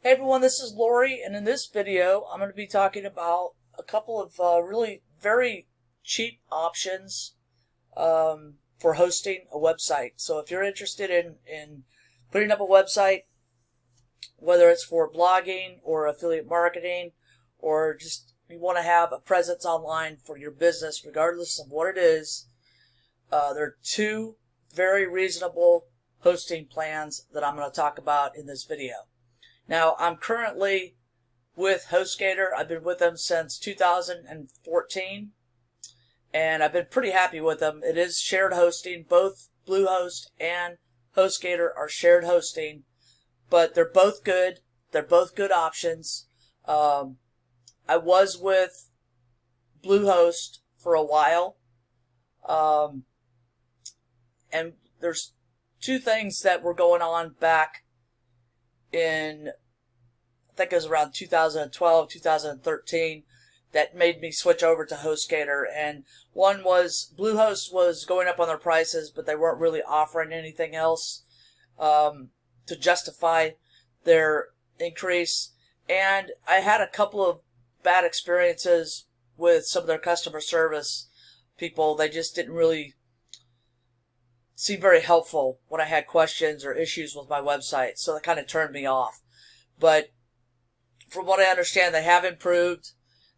Hey everyone, this is Lori, and in this video I'm going to be talking about a couple of really very cheap options for hosting a website. So if you're interested in putting up a website, whether it's for blogging or affiliate marketing, or just you want to have a presence online for your business, regardless of what it is, there are two very reasonable hosting plans that I'm going to talk about in this video. Now, I'm currently with HostGator. I've been with them since 2014, and I've been pretty happy with them. It is shared hosting. Both BlueHost and HostGator are shared hosting, but they're both good. They're both good options. I was with BlueHost for a while, and there's two things that were going on back in, I think it was around 2012, 2013, that made me switch over to HostGator. And one was BlueHost was going up on their prices, but they weren't really offering anything else to justify their increase. And I had a couple of bad experiences with some of their customer service people. They just didn't really seem very helpful when I had questions or issues with my website, so that kind of turned me off. But from what I understand, they have improved.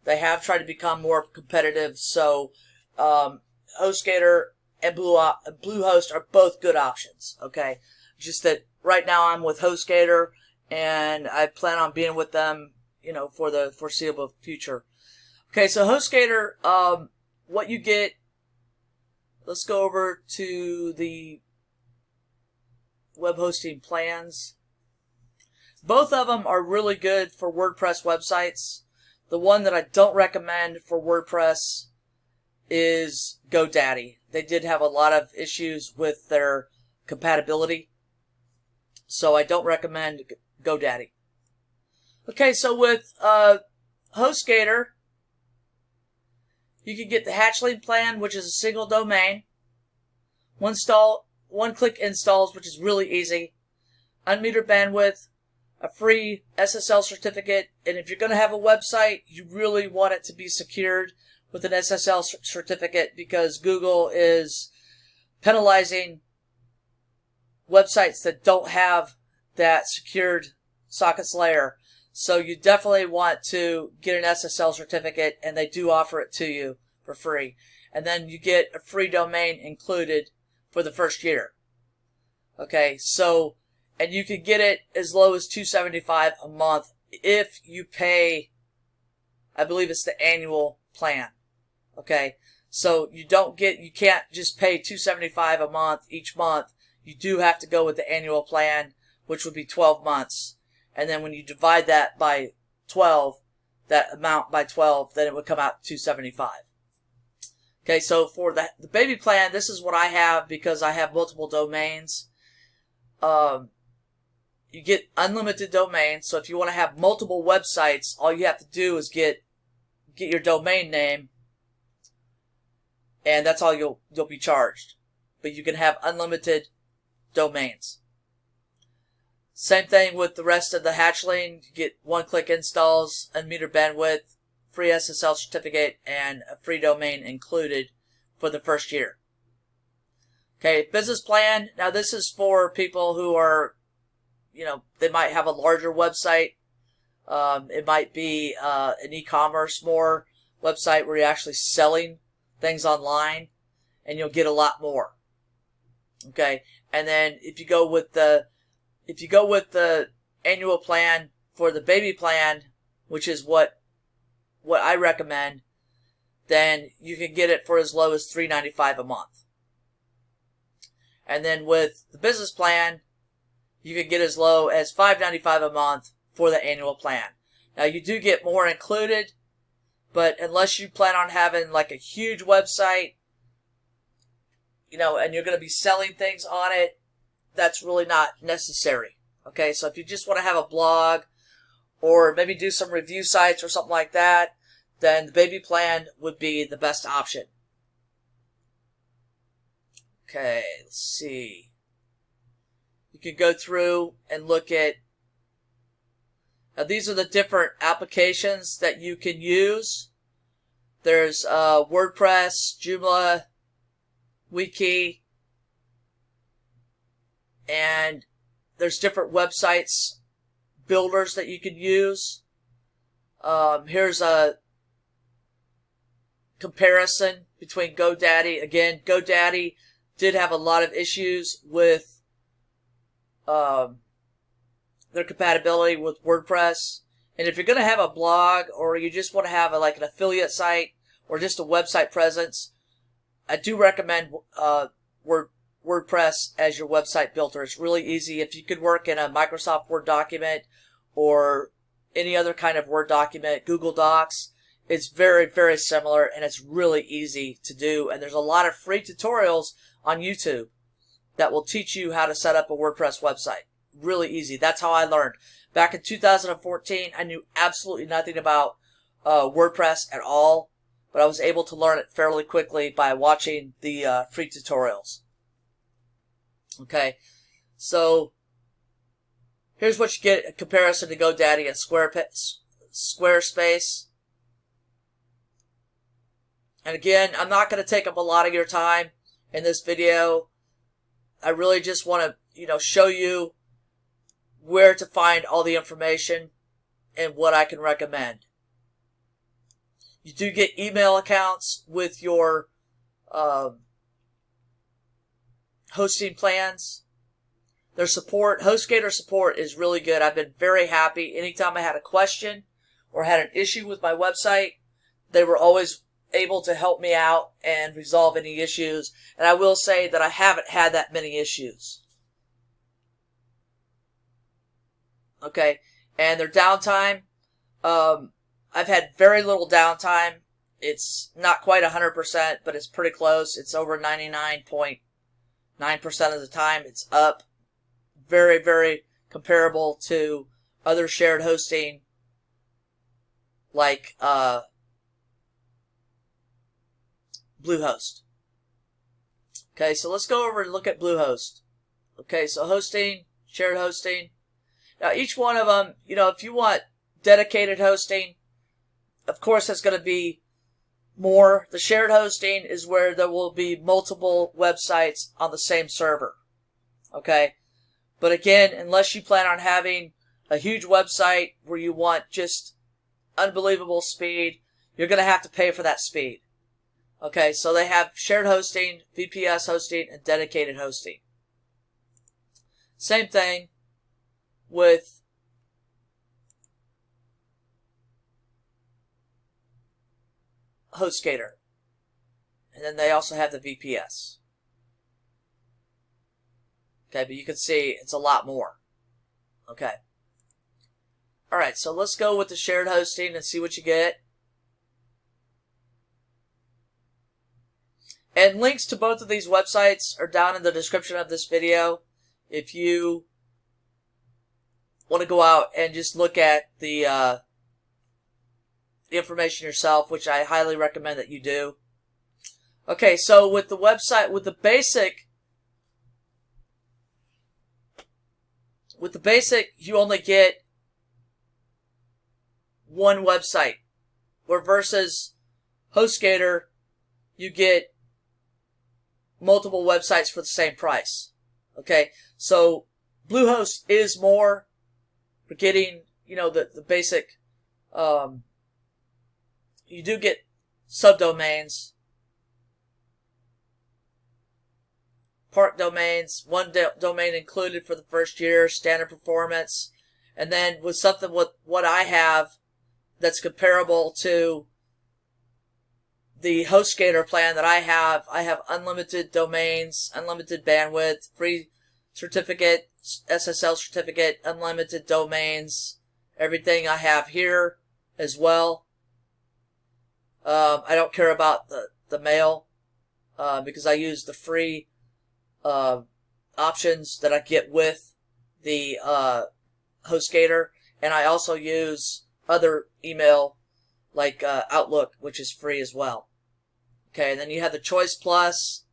They have tried to become more competitive. So HostGator and BlueHost are both good options. Okay, just that right now I'm with HostGator, and I plan on being with them, for the foreseeable future. Okay, so HostGator, what you get. Let's go over to the web hosting plans. Both of them are really good for WordPress websites. The one that I don't recommend for WordPress is GoDaddy. They did have a lot of issues with their compatibility, so I don't recommend GoDaddy. Okay, so with HostGator, you can get the Hatchling plan, which is a single domain. One-click installs, which is really easy. Unmetered bandwidth, a free SSL certificate, and if you're going to have a website, you really want it to be secured with an SSL certificate, because Google is penalizing websites that don't have that secured sockets layer. So you definitely want to get an SSL certificate, and they do offer it to you for free. And then you get a free domain included for the first year. Okay, so, and you can get it as low as $275 a month if you pay, I believe it's the annual plan. Okay, so you can't just pay $275 a month each month. You do have to go with the annual plan, which would be 12 months. And then when you divide that by 12, that amount by 12, then it would come out to $275. Okay, so for the baby plan, this is what I have because I have multiple domains. You get unlimited domains. So if you want to have multiple websites, all you have to do is get your domain name, and that's all you'll be charged. But you can have unlimited domains. Same thing with the rest of the Hatchling. You get one-click installs, unmetered bandwidth, free SSL certificate, and a free domain included for the first year. Okay, business plan. Now this is for people who are, they might have a larger website. It might be an e-commerce more website where you're actually selling things online, and you'll get a lot more. Okay, and then if you go with the annual plan for the baby plan, which is what I recommend, then you can get it for as low as $395 a month. And then with the business plan, you can get as low as $595 a month for the annual plan. Now you do get more included, but unless you plan on having like a huge website, and you're going to be selling things on it, that's really not necessary. Okay, so if you just want to have a blog or maybe do some review sites or something like that, then the baby plan would be the best option. Okay, let's see. You can go through and look at Now, these are the different applications that you can use. There's WordPress, Joomla, Wiki, and there's different websites builders that you can use. Here's a comparison between GoDaddy. Again, GoDaddy did have a lot of issues with their compatibility with WordPress. And if you're going to have a blog, or you just want to have like an affiliate site or just a website presence, I do recommend WordPress as your website builder. It's really easy. If you could work in a Microsoft Word document or any other kind of Word document, Google Docs, it's very, very similar, and it's really easy to do. And there's a lot of free tutorials on YouTube that will teach you how to set up a WordPress website. Really easy. That's how I learned. Back in 2014, I knew absolutely nothing about WordPress at all, but I was able to learn it fairly quickly by watching the free tutorials. Okay, so here's what you get in comparison to GoDaddy and Squarespace. And again, I'm not going to take up a lot of your time in this video. I really just want to, show you where to find all the information and what I can recommend. You do get email accounts with your hosting plans. Their support, HostGator support, is really good. I've been very happy. Anytime I had a question or had an issue with my website, they were always able to help me out and resolve any issues. And I will say that I haven't had that many issues. Okay, and their downtime, I've had very little downtime. It's not quite 100%, but it's pretty close. It's over 99.9% of the time. It's up. Very, very comparable to other shared hosting like BlueHost. Okay, so let's go over and look at BlueHost. Okay, so hosting, shared hosting. Now, each one of them, if you want dedicated hosting, of course, that's going to be more. The shared hosting is where there will be multiple websites on the same server. Okay? But again, unless you plan on having a huge website where you want just unbelievable speed, you're going to have to pay for that speed. Okay? So they have shared hosting, VPS hosting, and dedicated hosting. Same thing with HostGator. And then they also have the VPS. Okay, but you can see it's a lot more. Okay. Alright, so let's go with the shared hosting and see what you get. And links to both of these websites are down in the description of this video. If you want to go out and just look at the information yourself, which I highly recommend that you do. Okay, so with the website, with the basic, you only get one website, where versus HostGator, you get multiple websites for the same price. Okay, so BlueHost is more. We're getting, the basic, you do get subdomains, part domains, one domain included for the first year, standard performance, and then with something with what I have that's comparable to the HostGator plan that I have unlimited domains, unlimited bandwidth, free certificate, SSL certificate, unlimited domains, everything I have here as well. I don't care about the mail because I use the free options that I get with the HostGator, and I also use other email like Outlook, which is free as well. Okay, and then you have the Choice Plus,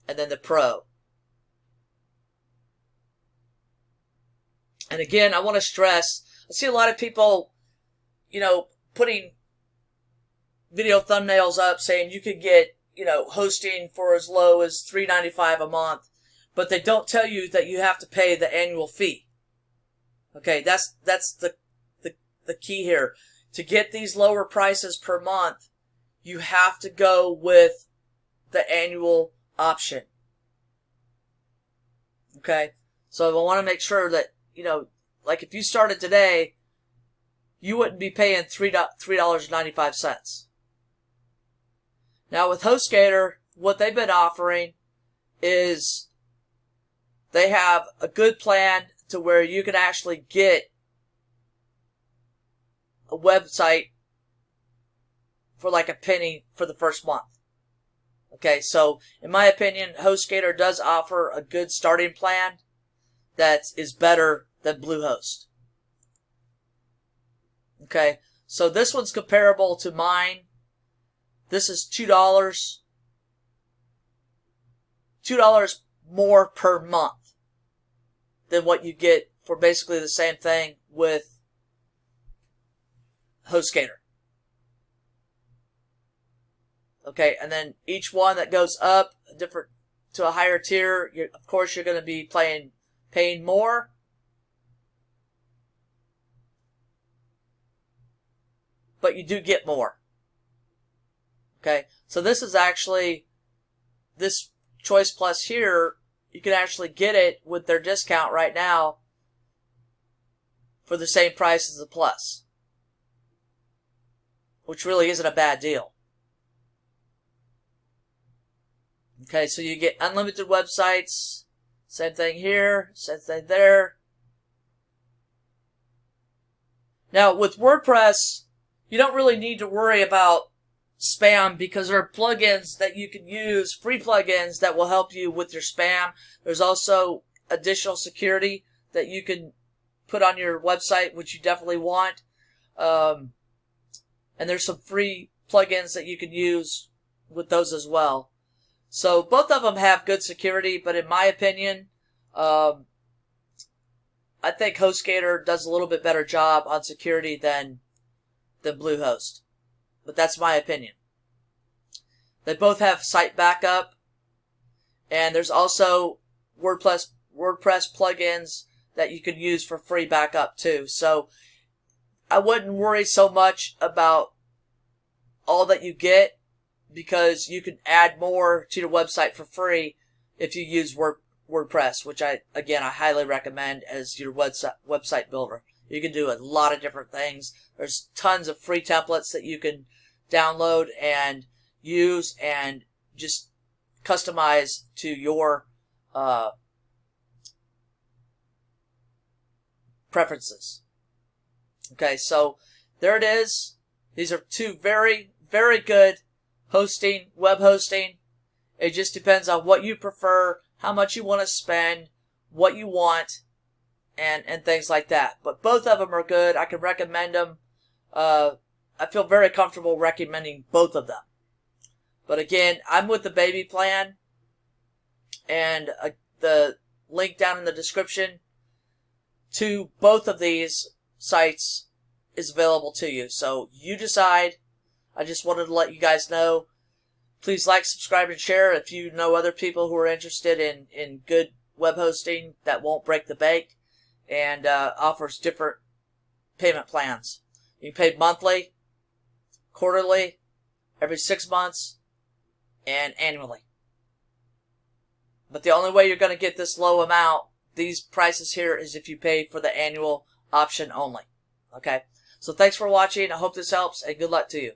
and then the Pro. And again, I want to stress, I see a lot of people, putting video thumbnails up saying you could get, hosting for as low as $3.95 a month, but they don't tell you that you have to pay the annual fee. Okay, that's the key here. To get these lower prices per month, you have to go with the annual option. Okay, so I want to make sure that, like if you started today, you wouldn't be paying $3.95. Now with HostGator, what they've been offering is they have a good plan to where you can actually get a website for like a penny for the first month. Okay, so in my opinion, HostGator does offer a good starting plan that is better than BlueHost. Okay, so this one's comparable to mine. This is $2 more per month than what you get for basically the same thing with HostGator. Okay, and then each one that goes up to a higher tier, of course you're going to be paying more. But you do get more. Okay, so this is actually, this Choice Plus here, you can actually get it with their discount right now for the same price as the Plus, which really isn't a bad deal. Okay, so you get unlimited websites, same thing here, same thing there. Now with WordPress, you don't really need to worry about spam because there are plugins that you can use, free plugins that will help you with your spam. There's also additional security that you can put on your website, which you definitely want. And there's some free plugins that you can use with those as well. So both of them have good security, but in my opinion, I think HostGator does a little bit better job on security than BlueHost. But that's my opinion. They both have site backup, and there's also WordPress plugins that you can use for free backup too. So I wouldn't worry so much about all that you get, because you can add more to your website for free if you use WordPress, which I highly recommend as your website builder. You can do a lot of different things. There's tons of free templates that you can download and use and just customize to your preferences. Okay, so there it is. These are two very, very good web hosting. It just depends on what you prefer, how much you want to spend, what you want, and things like that. But both of them are good. I can recommend them. I feel very comfortable recommending both of them. But again, I'm with the baby plan, and the link down in the description to both of these sites is available to you. So you decide. I just wanted to let you guys know. Please like, subscribe, and share if you know other people who are interested in good web hosting that won't break the bank and offers different payment plans. You can pay monthly, quarterly, every 6 months, and annually. But the only way you're going to get this low amount, these prices here, is if you pay for the annual option only. Okay? So thanks for watching. I hope this helps, and good luck to you.